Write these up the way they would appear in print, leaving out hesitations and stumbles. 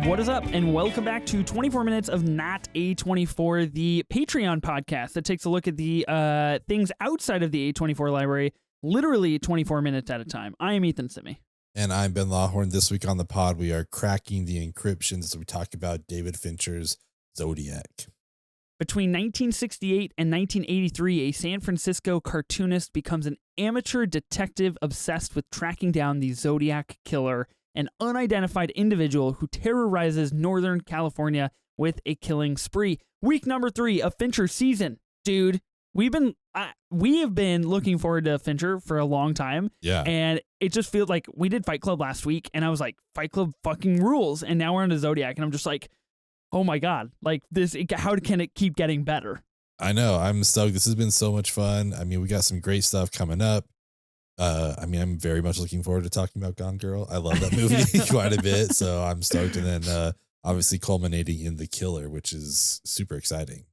What is up, and welcome back to 24 Minutes of Not A24, the Patreon podcast that takes a look at the things outside of the A24 library, literally 24 minutes at a time. I am Ethan Simi. And I'm Ben Lawhorn. This week on the pod, we are cracking the encryptions as we talk about David Fincher's Zodiac. Between 1968 and 1983, a San Francisco cartoonist becomes an amateur detective obsessed with tracking down the Zodiac killer, an unidentified individual who terrorizes Northern California with a killing spree. Week number 3 of Fincher season. Dude, we have been looking forward to Fincher for a long time. Yeah. And it just feels like we did Fight Club last week, and I was like, Fight Club fucking rules. And now we're on to Zodiac, and I'm just like, oh my God, like this, how can it keep getting better? I know. I'm stoked. This has been so much fun. I mean, we got some great stuff coming up. I'm very much looking forward to talking about Gone Girl. I love that movie quite a bit, so I'm stoked. And then obviously culminating in The Killer, which is super exciting.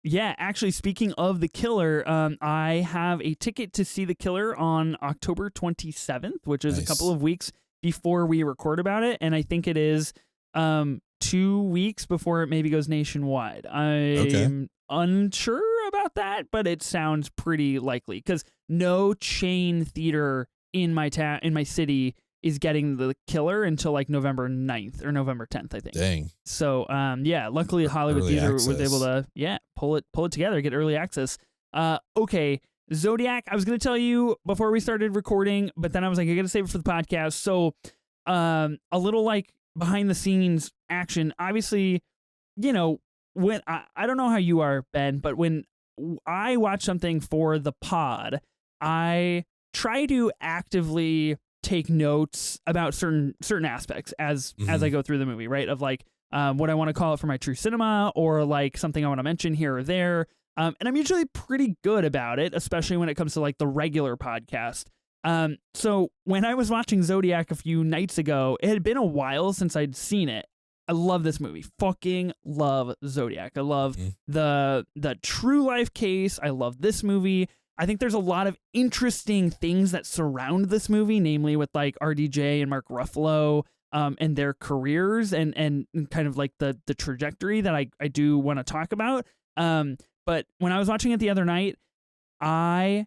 Yeah, actually, speaking of The Killer, I have a ticket to see The Killer on October 27th, which is a couple of weeks before we record about it, and I think it is 2 weeks before it maybe goes nationwide. I'm unsure about that, but it sounds pretty likely because no chain theater in my city is getting The Killer until like November 9th or November 10th, I think. Dang. So yeah, luckily Hollywood Theater was able to pull it together, get early access. Okay, Zodiac, I was going to tell you before we started recording, but then I was like, I got to save it for the podcast. So a little like behind the scenes action. Obviously, you know, when I don't know how you are, Ben, but when I watch something for the pod, I try to actively take notes about certain aspects as I go through the movie, right? Of like what I want to call it for my true cinema, or like something I want to mention here or there. And I'm usually pretty good about it, especially when it comes to like the regular podcast. So when I was watching Zodiac a few nights ago, it had been a while since I'd seen it. I love this movie. Fucking love Zodiac. I love the true life case. I love this movie. I think there's a lot of interesting things that surround this movie, namely with like RDJ and Mark Ruffalo and their careers and kind of like the trajectory that I do want to talk about. But when I was watching it the other night, I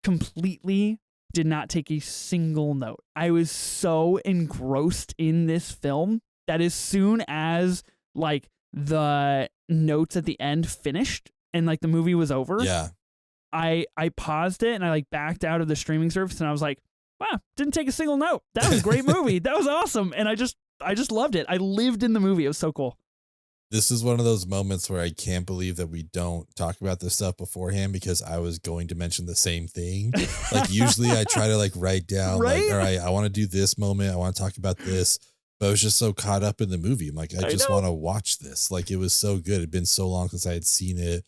completely did not take a single note. I was so engrossed in this film that as soon as like the notes at the end finished and like the movie was over, I paused it and I like backed out of the streaming service and I was like, wow, didn't take a single note. That was a great movie. That was awesome. And I just loved it. I lived in the movie. It was so cool. This is one of those moments where I can't believe that we don't talk about this stuff beforehand, because I was going to mention the same thing. Like usually I try to like write down like, all right, I want to do this moment. I want to talk about this. But I was just so caught up in the movie. I'm like, I just want to watch this. Like, it was so good. It'd been so long since I had seen it.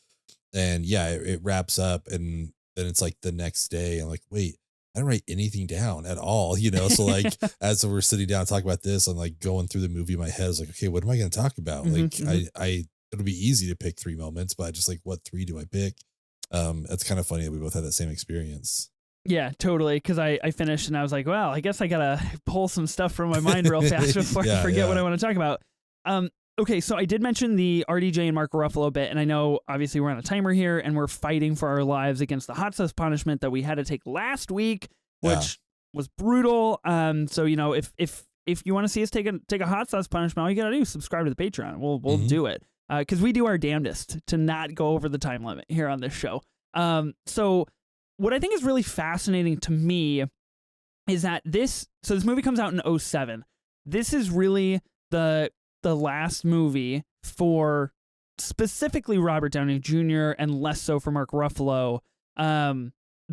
And yeah, it wraps up and then it's like the next day. I'm like, wait, I didn't write anything down at all, you know? So like, as we're sitting down talking about this, I'm like going through the movie in my head. I was like, okay, what am I going to talk about? It'll be easy to pick 3 moments, but I just like, what 3 do I pick? It's kind of funny that we both had that same experience. Yeah, totally. Because I finished and I was like, well, I guess I got to pull some stuff from my mind real fast before I forget what I want to talk about. Okay, so I did mention the RDJ and Mark Ruffalo bit, and I know obviously we're on a timer here and we're fighting for our lives against the hot sauce punishment that we had to take last week, which was brutal. So, you know, if you want to see us take a hot sauce punishment, all you got to do is subscribe to the Patreon. We'll do it. Because we do our damnedest to not go over the time limit here on this show. So what I think is really fascinating to me is that this movie comes out in 2007. This is really the last movie for specifically Robert Downey Jr. and less so for Mark Ruffalo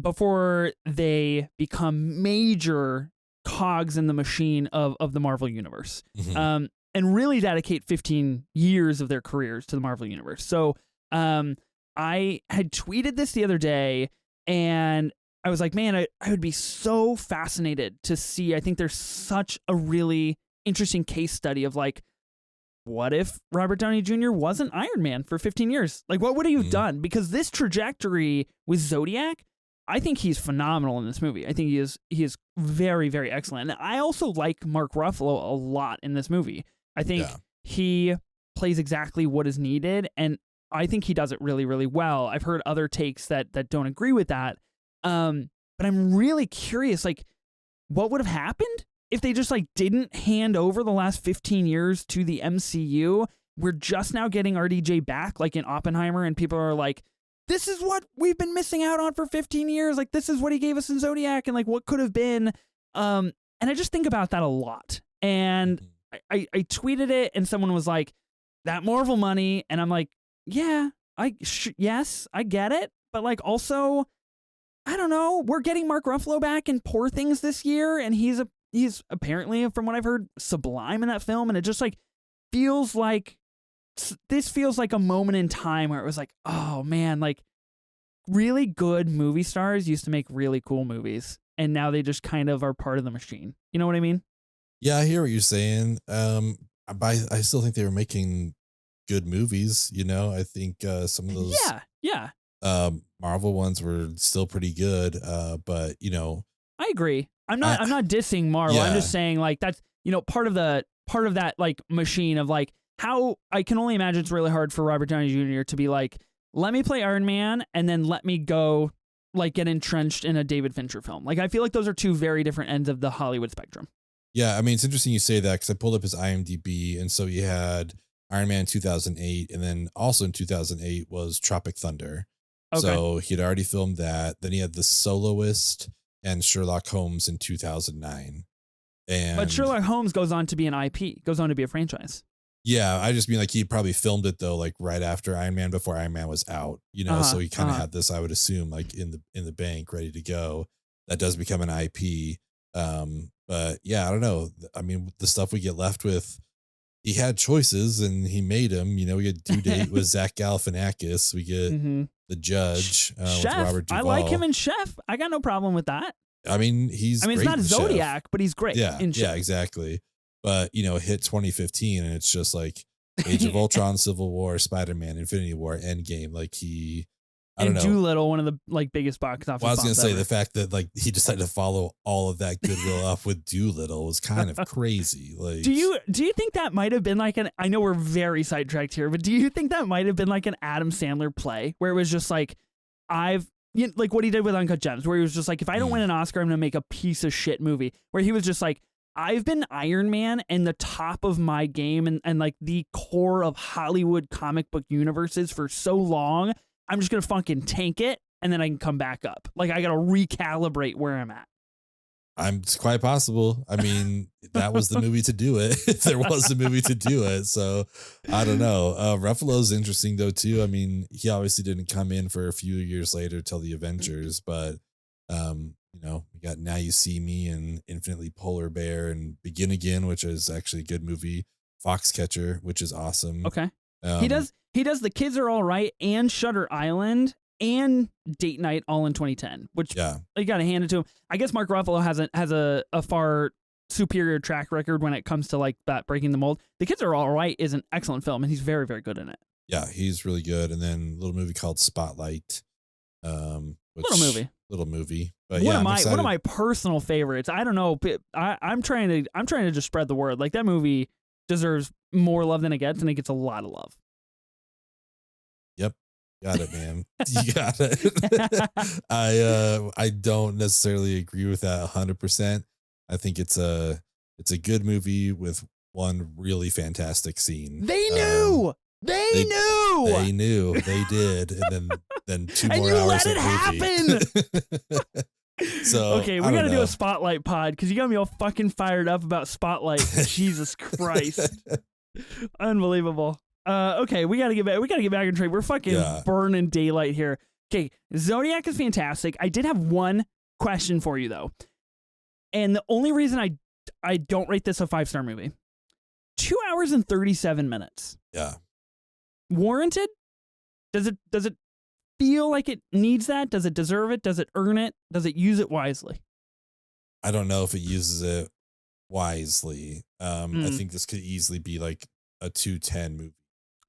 before they become major cogs in the machine of the Marvel Universe. And really dedicate 15 years of their careers to the Marvel Universe. So I had tweeted this the other day, and I was like, man, I would be so fascinated to see. I think there's such a really interesting case study of like, what if Robert Downey Jr. wasn't Iron Man for 15 years? Like, what would he have done? Because this trajectory with Zodiac, I think he's phenomenal in this movie. I think he is very, very excellent. And I also like Mark Ruffalo a lot in this movie. I think he plays exactly what is needed, and I think he does it really, really well. I've heard other takes that don't agree with that, but I'm really curious, like, what would have happened if they just like didn't hand over the last 15 years to the MCU? We're just now getting RDJ back, like in Oppenheimer, and people are like, this is what we've been missing out on for 15 years. Like, this is what he gave us in Zodiac, and like what could have been. And I just think about that a lot. And I tweeted it, and someone was like, that Marvel money. And I'm like, yeah, yes, I get it. But like, also, I don't know. We're getting Mark Ruffalo back in Poor Things this year, and he's apparently, from what I've heard, sublime in that film. And it just like feels like this feels like a moment in time where it was like, oh man, like really good movie stars used to make really cool movies, and now they just kind of are part of the machine. You know what I mean? Yeah, I hear what you're saying. I still think they were making good movies. You know, I think some of those Marvel ones were still pretty good. But you know, I agree. I'm not dissing Marvel. Yeah. I'm just saying like that's, you know, part of that like machine of like how I can only imagine it's really hard for Robert Downey Jr. to be like, let me play Iron Man and then let me go like get entrenched in a David Fincher film. Like I feel like those are two very different ends of the Hollywood spectrum. Yeah, I mean, it's interesting you say that because I pulled up his IMDb, and so you had Iron Man 2008, and then also in 2008 was Tropic Thunder. Okay. So he had already filmed that. Then he had The Soloist and Sherlock Holmes in 2009. But Sherlock Holmes goes on to be an IP, goes on to be a franchise. Yeah, I just mean like he probably filmed it though, like right after Iron Man, before Iron Man was out. You know, so he kind of had this, I would assume, like in the bank, ready to go. That does become an IP. But yeah, I don't know. I mean, the stuff we get left with, he had choices and he made them. You know, we get Due Date with Zach Galifianakis. We get The Judge with Robert Duvall. I like him in Chef. I got no problem with that. I mean, he's it's not Zodiac, Chef. But he's great. Yeah, in Chef. Yeah, exactly. But you know, hit 2015 and it's just like Age of Ultron, Civil War, Spider-Man, Infinity War, Endgame. Like I don't know. Doolittle, one of the like biggest box office. Well, I was gonna say the fact that like he decided to follow all of that goodwill up with Doolittle was kind of crazy. Like, do you think that might have been like I know we're very sidetracked here, but do you think that might have been like an Adam Sandler play where it was just like like what he did with Uncut Gems, where he was just like, if I don't win an Oscar, I'm gonna make a piece of shit movie. Where he was just like, I've been Iron Man and the top of my game and like the core of Hollywood comic book universes for so long. I'm just going to fucking tank it, and then I can come back up. Like, I got to recalibrate where I'm at. It's quite possible. I mean, that was the movie to do it. If there was a movie to do it. So, I don't know. Ruffalo's interesting, though, too. I mean, he obviously didn't come in for a few years later till the Avengers, but, you know, we got Now You See Me and Infinitely Polar Bear and Begin Again, which is actually a good movie. Foxcatcher, which is awesome. Okay. He does The Kids Are All Right and Shutter Island and Date Night all in 2010, which you got to hand it to him. I guess Mark Ruffalo has a far superior track record when it comes to like that breaking the mold. The Kids Are All Right is an excellent film, and he's very, very good in it. Yeah, he's really good. And then a little movie called Spotlight. Little movie. But one of my personal favorites. I don't know. I'm trying to just spread the word. Like that movie deserves more love than it gets, and it gets a lot of love. Yep. Got it, man. You got it. I don't necessarily agree with that 100%. I think it's a good movie with one really fantastic scene. They knew. They knew. They did. And then 2 more hours of movie. Happen. So okay, we got to do a Spotlight pod because you got me all fucking fired up about Spotlight. Jesus Christ. Unbelievable. Okay, we gotta get back on track. We're fucking burning daylight here. Okay, Zodiac is fantastic. I did have one question for you though, and the only reason I don't rate this a 5-star movie, 2 hours and 37 minutes. Yeah, warranted? Does it feel like it needs that? Does it deserve it? Does it earn it? Does it use it wisely? I don't know if it uses it wisely. I think this could easily be like a 210 movie.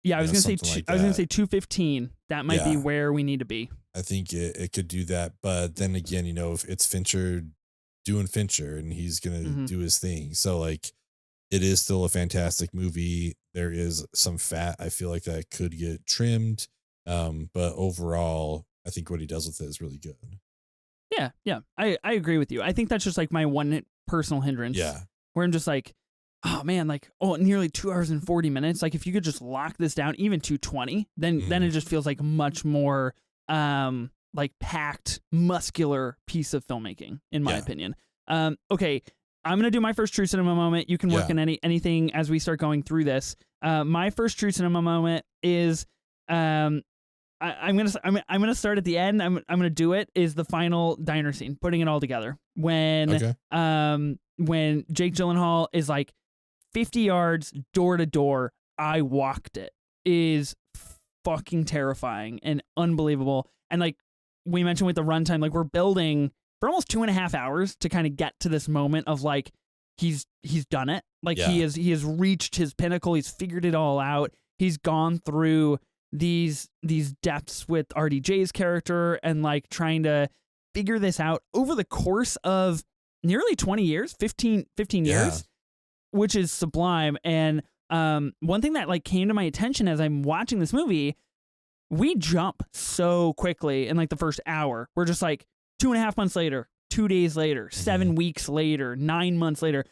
Yeah, I was gonna say I was gonna say 215. That might be where we need to be. I think it could do that, but then again, you know, if it's Fincher doing Fincher and he's gonna do his thing, so like it is still a fantastic movie. there is some fat I feel like that could get trimmed. But overall, I think what he does with it is really good. Yeah. I agree with you. I think that's just like my one personal hindrance. Yeah. Where I'm just like, oh man, like, nearly 2 hours and 40 minutes. Like if you could just lock this down, even 220, then it just feels like much more like packed, muscular piece of filmmaking, in my opinion. Okay, I'm gonna do my first true cinema moment. You can work in anything as we start going through this. My first true cinema moment is I'm gonna start at the end. I'm gonna do it. Is the final diner scene, putting it all together when Jake Gyllenhaal is like 50 yards door to door. I walked it is fucking terrifying and unbelievable. And like we mentioned with the runtime, like we're building for almost 2.5 hours to kind of get to this moment of like he's done it. Like he has reached his pinnacle. He's figured it all out. He's gone through these depths with RDJ's character and like trying to figure this out over the course of nearly 20 years, 15 years, which is sublime. And one thing that like came to my attention as I'm watching this movie, we jump so quickly in like the first hour. We're just like 2.5 months later, 2 days later, 7 weeks later, 9 months later.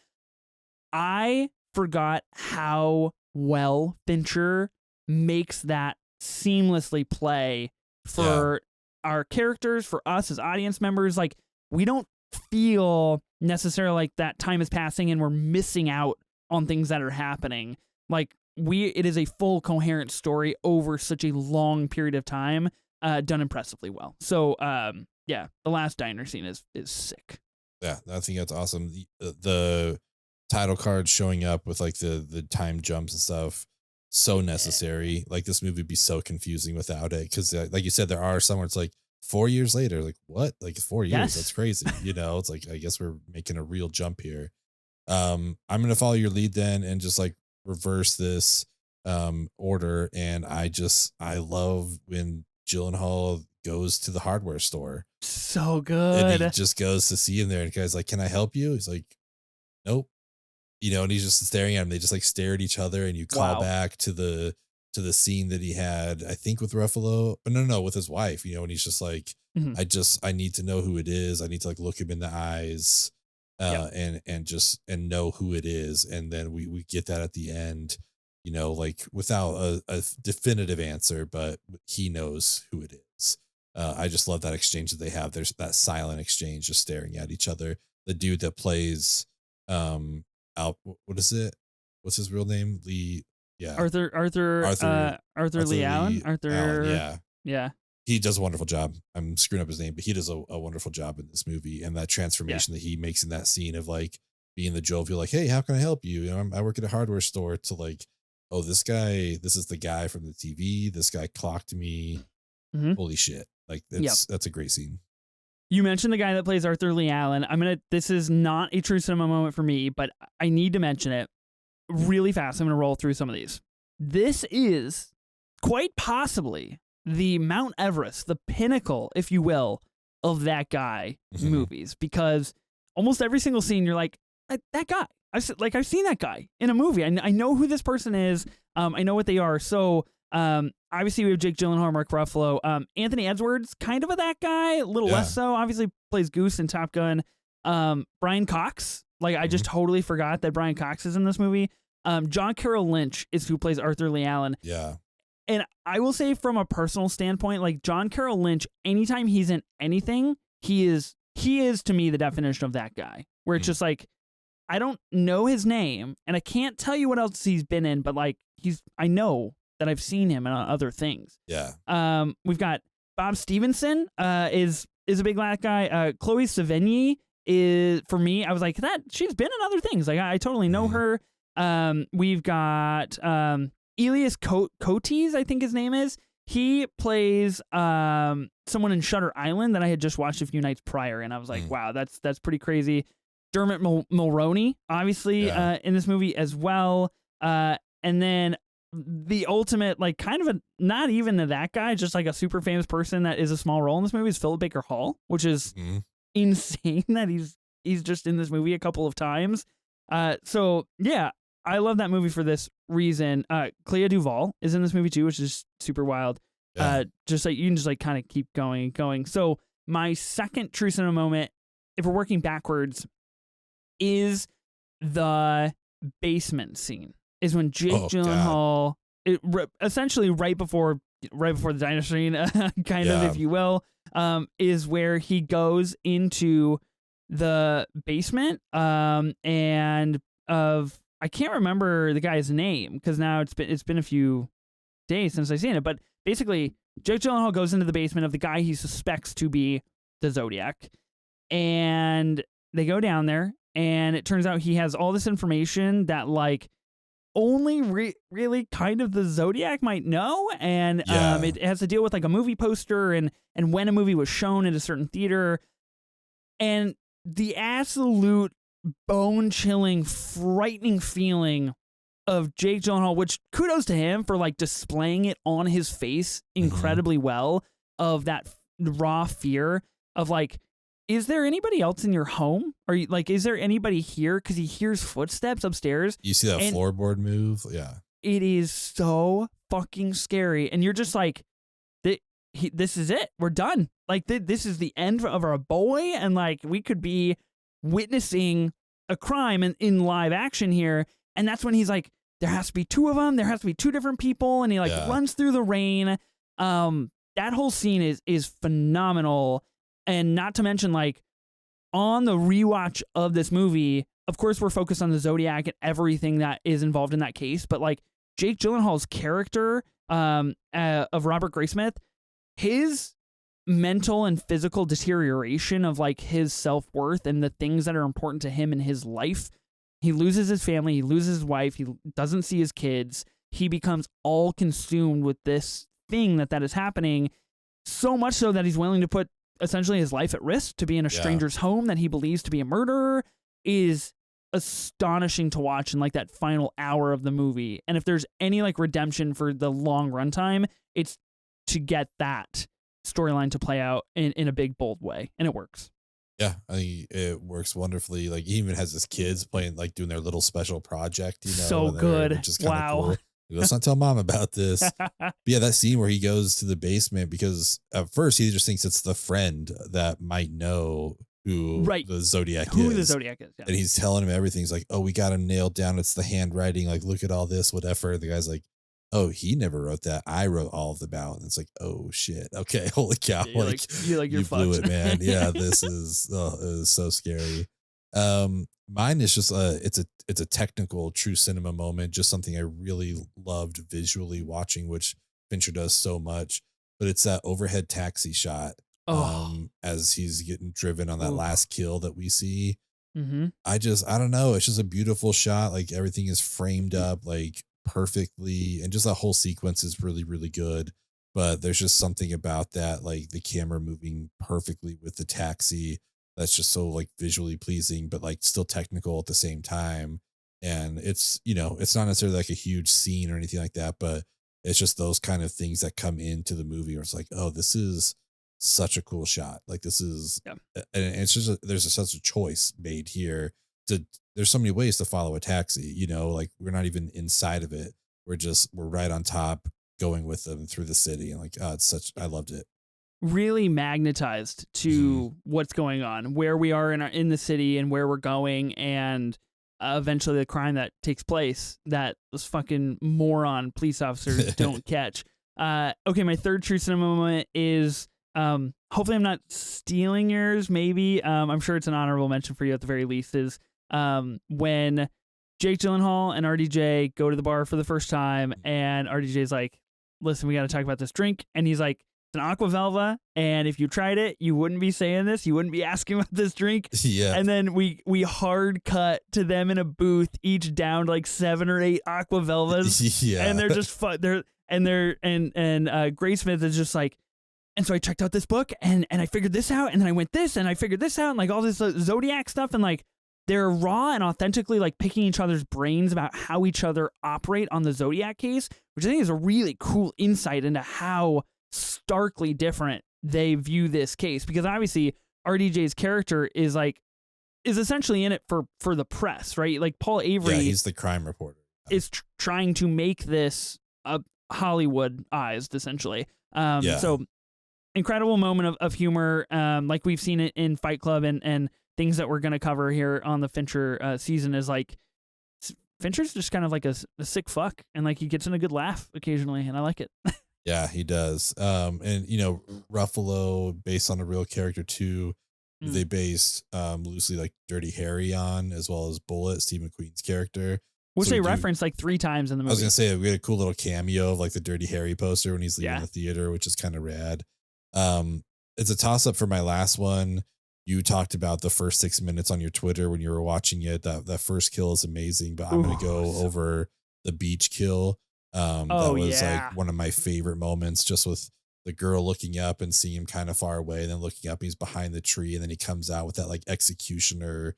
I forgot how well Fincher makes that seamlessly play for our characters, for us as audience members. Like we don't feel necessarily like that time is passing and we're missing out on things that are happening. Like it is a full coherent story over such a long period of time, done impressively well. So the last diner scene is sick. Yeah, I think that's awesome. The title card showing up with like the time jumps and stuff, so necessary. Like this movie would be so confusing without it, because like you said, there are some where it's like 4 years later, like what? Like 4 years? That's crazy. It's like I guess we're making a real jump here. I'm gonna follow your lead then and just like reverse this order. And I love when Gyllenhaal goes to the hardware store. So good. And he just goes to see him there, and the guy's like, "Can I help you?" He's like, "Nope." And he's just staring at him. They just like stare at each other, and you call back to the scene that he had, I think, with Ruffalo, but no, with his wife. And he's just like, I need to know who it is. I need to like look him in the eyes, and know who it is. And then we get that at the end, like without a definitive answer, but he knows who it is. I just love that exchange that they have. There's that silent exchange, just staring at each other. The dude that plays, what is it? What's his real name? Lee. Yeah. Arthur Lee Allen. Allen, yeah. He does a wonderful job. I'm screwing up his name, but he does a wonderful job in this movie, and that transformation that he makes in that scene of like being the jovial, like, "Hey, how can I help you? I work at a hardware store," to like, "Oh, this is the guy from the TV. This guy clocked me. Holy shit!" Like that's a great scene. You mentioned the guy that plays Arthur Lee Allen. This is not a true cinema moment for me, but I need to mention it really fast. I'm going to roll through some of these. This is quite possibly the Mount Everest, the pinnacle, if you will, of that guy movies, because almost every single scene you're like, that guy. I've seen that guy in a movie. I know who this person is. I know what they are. So obviously we have Jake Gyllenhaal, Mark Ruffalo, Anthony Edwards, kind of that guy, a little less so. Obviously plays Goose in Top Gun. Brian Cox, like I just totally forgot that Brian Cox is in this movie. John Carroll Lynch is who plays Arthur Lee Allen. Yeah. And I will say from a personal standpoint, like John Carroll Lynch, anytime he's in anything, he is to me the definition of that guy, where it's just like, I don't know his name and I can't tell you what else he's been in, but like I know that I've seen him in other things. Yeah. We've got Bob Stevenson, is a big black guy. Chloe Sevigny is, for me, I was like, she's been in other things. Like I totally know her. We've got Elias Cotes, I think his name is. He plays someone in Shutter Island that I had just watched a few nights prior, and I was like, wow, that's pretty crazy. Dermot Mulroney, obviously, in this movie as well. And then the ultimate, like, kind of not even that guy, just like a super famous person that is a small role in this movie is Philip Baker Hall, which is insane that he's just in this movie a couple of times. So yeah, I love that movie for this reason, Clea Duvall is in this movie too, which is super wild. Yeah. Just like you can just like kind of keep going and going. So my second true cinema moment, if we're working backwards, is the basement scene. Is when Jake Gyllenhaal, essentially right before the diner scene, kind of, if you will, is where he goes into the basement, and I can't remember the guy's name because now it's been a few days since I've seen it, but basically Jake Gyllenhaal goes into the basement of the guy he suspects to be the Zodiac, and they go down there, and it turns out he has all this information that like only really kind of the Zodiac might know, and it has to deal with like a movie poster and when a movie was shown at a certain theater, and the absolute bone-chilling, frightening feeling of Jake Gyllenhaal, which kudos to him for like displaying it on his face incredibly well, of that raw fear of like, is there anybody else in your home? Are you like, is there anybody here? Because he hears footsteps upstairs. You see that floorboard move? Yeah. It is so fucking scary. And you're just like, this is it. We're done. Like, this is the end of our boy. And like, we could be witnessing a crime in live action here. And that's when he's like, there has to be two of them. There has to be two different people. And he like runs through the rain. That whole scene is phenomenal. And not to mention, like, on the rewatch of this movie, of course, we're focused on the Zodiac and everything that is involved in that case. But like Jake Gyllenhaal's character of Robert Graysmith, his mental and physical deterioration of like his self-worth and the things that are important to him in his life. He loses his family. He loses his wife. He doesn't see his kids. He becomes all consumed with this thing that is happening, so much so that he's willing to put essentially his life at risk to be in a stranger's home that he believes to be a murderer. Is astonishing to watch in like that final hour of the movie. And if there's any like redemption for the long runtime, it's to get that storyline to play out in a big, bold way. And it works. Yeah, I think it works wonderfully. Like, he even has his kids playing, like, doing their little special project, you know. So good. Which is kind of cool. Let's not tell mom about this. But yeah, that scene where he goes to the basement, because at first he just thinks it's the friend that might know who the Zodiac is. Who the Zodiac is, yeah. And he's telling him everything. He's like, oh, we got him nailed down. It's the handwriting. Like, look at all this, whatever. The guy's like, oh, he never wrote that. I wrote all of them out. And it's like, oh shit. Okay, holy cow. Yeah, you're you blew it, man. Yeah, this is it is so scary. Mine is just it's a technical true cinema moment, just something I really loved visually watching, which Fincher does so much. But it's that overhead taxi shot as he's getting driven on that last kill that we see. I don't know. It's just a beautiful shot. Like, everything is framed up like perfectly, and just that whole sequence is really, really good. But there's just something about that, like the camera moving perfectly with the taxi, that's just so like visually pleasing, but like still technical at the same time. And it's, you know, it's not necessarily like a huge scene or anything like that, but it's just those kind of things that come into the movie where it's like, oh, this is such a cool shot. Like, this is, and it's just, there's such a choice made here there's so many ways to follow a taxi, you know, like, we're not even inside of it. We're right on top going with them through the city. And like, I loved it. Really magnetized to what's going on, where we are in the city and where we're going, and eventually the crime that takes place that those fucking moron police officers don't catch. Okay, my third true cinema moment is, hopefully I'm not stealing yours, maybe. I'm sure it's an honorable mention for you at the very least, is when Jake Gyllenhaal and RDJ go to the bar for the first time, and RDJ's like, listen, we got to talk about this drink. And he's like, it's an Aqua Velva, and if you tried it, you wouldn't be saying this. You wouldn't be asking about this drink. Yeah. And then we hard cut to them in a booth, each downed like 7 or 8 Aqua Velvas. Yeah. And they're just fun. Graysmith is just like, and so I checked out this book, and I figured this out, and then I went this, and I figured this out, and like all this Zodiac stuff, and like they're raw and authentically like picking each other's brains about how each other operate on the Zodiac case, which I think is a really cool insight into how starkly different they view this case. Because obviously RDJ's character is essentially in it for the press, right? Like, Paul Avery, he's the crime reporter. is trying to make this Hollywoodized, essentially. So incredible moment of humor, like we've seen it in Fight Club and things that we're going to cover here on the Fincher season is like, Fincher's just kind of like a sick fuck, and like he gets in a good laugh occasionally, and I like it. Yeah, he does. And you know, Ruffalo, based on a real character too, they based loosely like Dirty Harry on, as well as Bullet, Steve McQueen's character. Which they referenced like 3 times in the movie. I was gonna say we had a cool little cameo of like the Dirty Harry poster when he's leaving the theater, which is kind of rad. It's a toss up for my last one. You talked about the first 6 minutes on your Twitter when you were watching it. That first kill is amazing, but I'm gonna go over the beach kill. That was like one of my favorite moments, just with the girl looking up and seeing him kind of far away, and then looking up, he's behind the tree, and then he comes out with that like executioner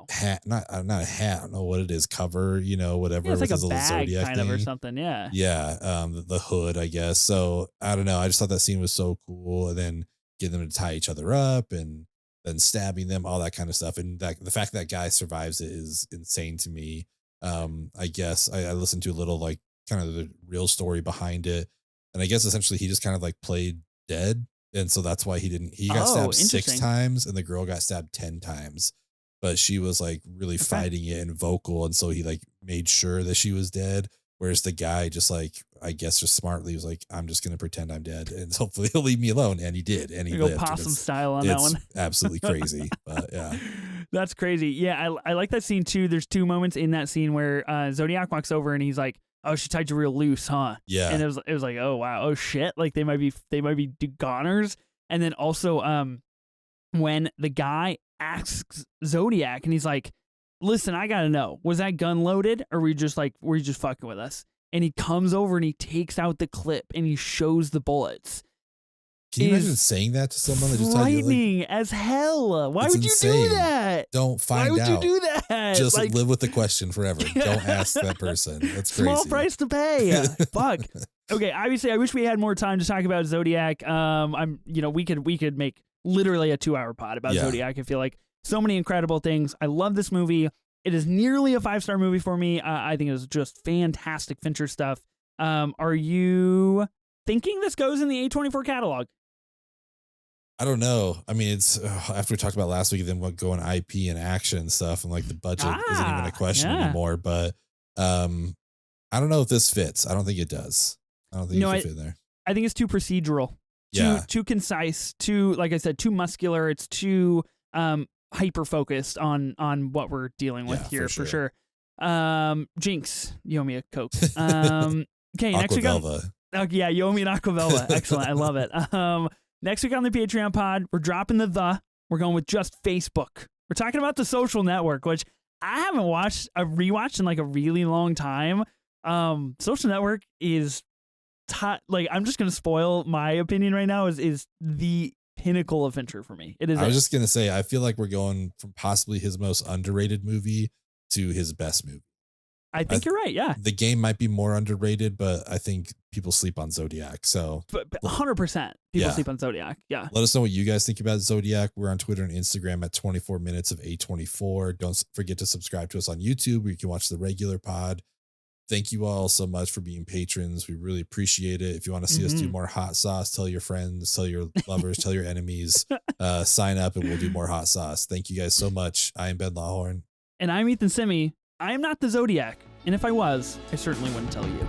hat, not a hat, I don't know what it is, cover, you know, whatever. It's like a bag Zodiac kind of or something. The hood, I guess. So I don't know, I just thought that scene was so cool, and then getting them to tie each other up and then stabbing them, all that kind of stuff, and that the fact that guy survives it is insane to me. I guess I listened to a little like kind of the real story behind it, and I guess essentially he just kind of like played dead, and so that's why he got stabbed 6 times, and the girl got stabbed 10 times, but she was like really fighting it and vocal, and so he like made sure that she was dead, whereas the guy just like, I guess just smartly was like, I'm just gonna pretend I'm dead, and hopefully he'll leave me alone, and he did, and he lived. Possum style on that one. Absolutely crazy. But yeah, that's crazy. Yeah, I like that scene too. There's 2 moments in that scene where Zodiac walks over and he's like, oh, she tied you real loose, huh? Yeah. And it was like, oh wow, oh shit, like they might be goners. And then also when the guy asks Zodiac and he's like, listen, I gotta know, was that gun loaded, or were you just fucking with us? And he comes over and he takes out the clip and he shows the bullets. Can you imagine saying that to someone that just frightening as hell? Why would you do that? Don't find out. Why would you do that? Just like, live with the question forever. Don't ask that person. That's crazy. Small price to pay. Fuck. Okay, obviously I wish we had more time to talk about Zodiac. We could make literally a 2-hour pod about Zodiac. I feel like so many incredible things. I love this movie. It is nearly a 5-star movie for me. I think it is just fantastic Fincher stuff. Are you thinking this goes in the A24 catalog? I don't know. I mean, it's after we talked about last week, then what going IP and action and stuff, and like the budget isn't even a question anymore. But I don't know if this fits. I don't think it does. I don't think it can fit there. I think it's too procedural, too concise, too, like I said, too muscular. It's too hyper focused on what we're dealing with here for sure. Jinx, you owe me a Coke. Okay, next week you owe me an Aqua Velva. Excellent, I love it. Next week on the Patreon pod, we're dropping we're going with just Facebook. We're talking about The Social Network, which I haven't rewatched in like a really long time. Social Network is like, I'm just gonna spoil my opinion right now, is the pinnacle of Fincher for me. It is. I was just gonna say, I feel like we're going from possibly his most underrated movie to his best movie. I think you're right. Yeah. The Game might be more underrated, but I think people sleep on Zodiac. So 100% people sleep on Zodiac. Yeah. Let us know what you guys think about Zodiac. We're on Twitter and Instagram at 24 minutes of A24. Don't forget to subscribe to us on YouTube, where you can watch the regular pod. Thank you all so much for being patrons. We really appreciate it. If you want to see us do more hot sauce, tell your friends, tell your lovers, tell your enemies, sign up and we'll do more hot sauce. Thank you guys so much. I am Ben Lawhorn. And I'm Ethan Simi. I am not the Zodiac. And if I was, I certainly wouldn't tell you.